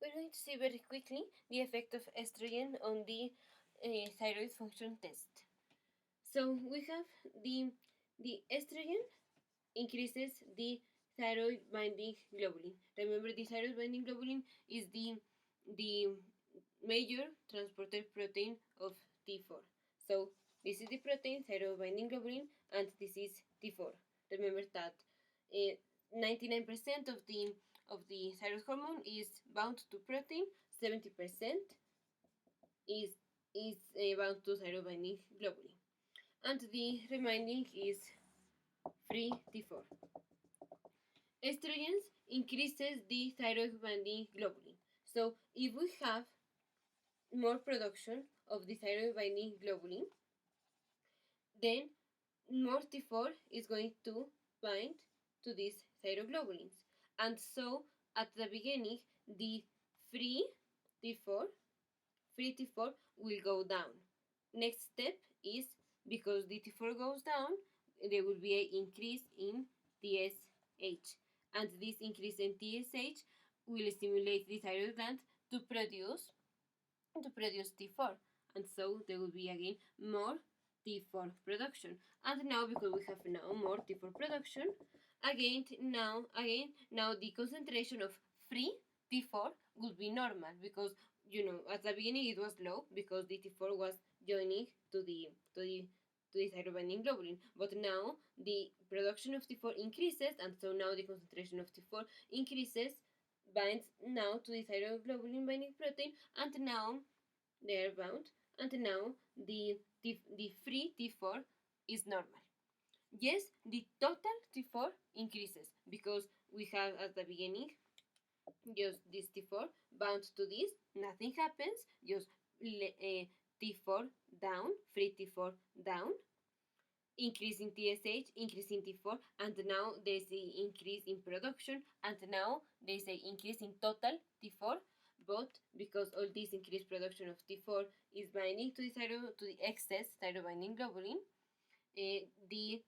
We're going to see very quickly the effect of estrogen on the thyroid function test. So we have the estrogen increases the thyroid binding globulin. Remember, the thyroid binding globulin is the major transporter protein of T4. So this is the protein, thyroid binding globulin, and this is T4. Remember that 99% of the thyroid hormone is bound to protein, 70% is bound to thyroid binding globulin, and the remaining is free T4. Estrogens increases the thyroid binding globulin. So if we have more production of the thyroid binding globulin, then more T4 is going to bind to these thyroglobulins. And so at the beginning, the free T4 will go down. Next step is, because the T4 goes down, there will be an increase in TSH. And this increase in TSH will stimulate the thyroid gland to produce T4. And so there will be again more T4 production. And now, because we have now more T4 production, again now the concentration of free T4 will be normal, because at the beginning it was low because the T4 was joining to the thyroid binding globulin, but now the production of T4 increases, and so now the concentration of T4 increases, binds now to the thyroid globulin binding protein, and now they are bound, and now the free T4 is normal. Yes, the total T4 increases because we have at the beginning just this T4 bound to this, nothing happens, just T4 down, free T4 down, increase in TSH, increase in T4, and now there's an increase in production, and now there's an increase in total T4, but because all this increased production of T4 is binding to the excess thyroid binding globulin, the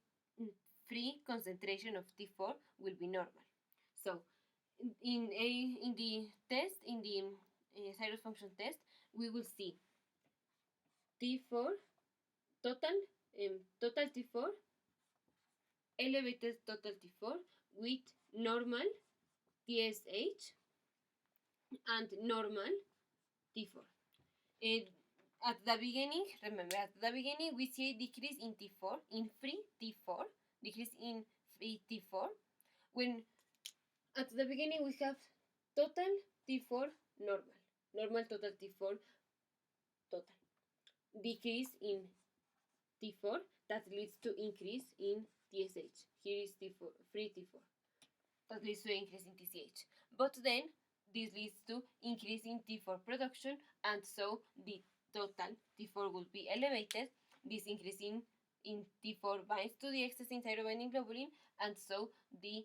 free concentration of T4 will be normal. So in the test, in the thyroid function test, we will see T4 total T4, elevated total T4 with normal TSH and normal T4. At the beginning, remember, at the beginning we see a decrease in T4, in free T4, decrease in free T4. When at the beginning we have total T4 normal total T4 total, decrease in T4 that leads to increase in TSH. Here is T4, free T4, that leads to increase in TSH. But then this leads to increase in T4 production, and so the total T4 will be elevated. This increase in T4 binds to the excess in thyroid binding globulin, and so the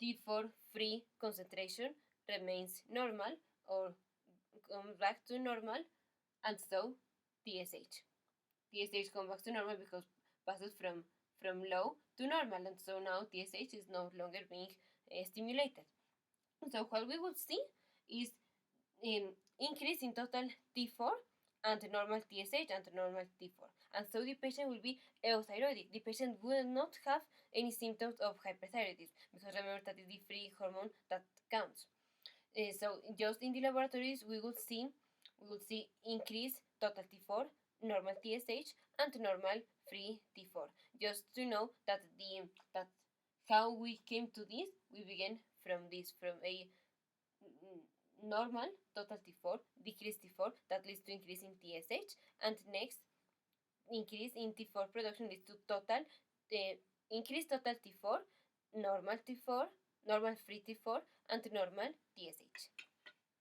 T4 free concentration remains normal or comes back to normal, and so TSH comes back to normal because passes from low to normal, and so now TSH is no longer being stimulated. So what we will see is increase in total T4 and normal TSH and normal T4, and so the patient will be euthyroidic. The patient will not have any symptoms of hyperthyroidism, because remember that is the free hormone that counts. So just in the laboratories we will see increase total T4, normal TSH, and normal free T4. Just to know that how we came to this, we began from a normal total T4, decreased T4 that leads to increase in TSH, and next increase in T4 production leads to total increased total T4, normal free T4, and normal TSH.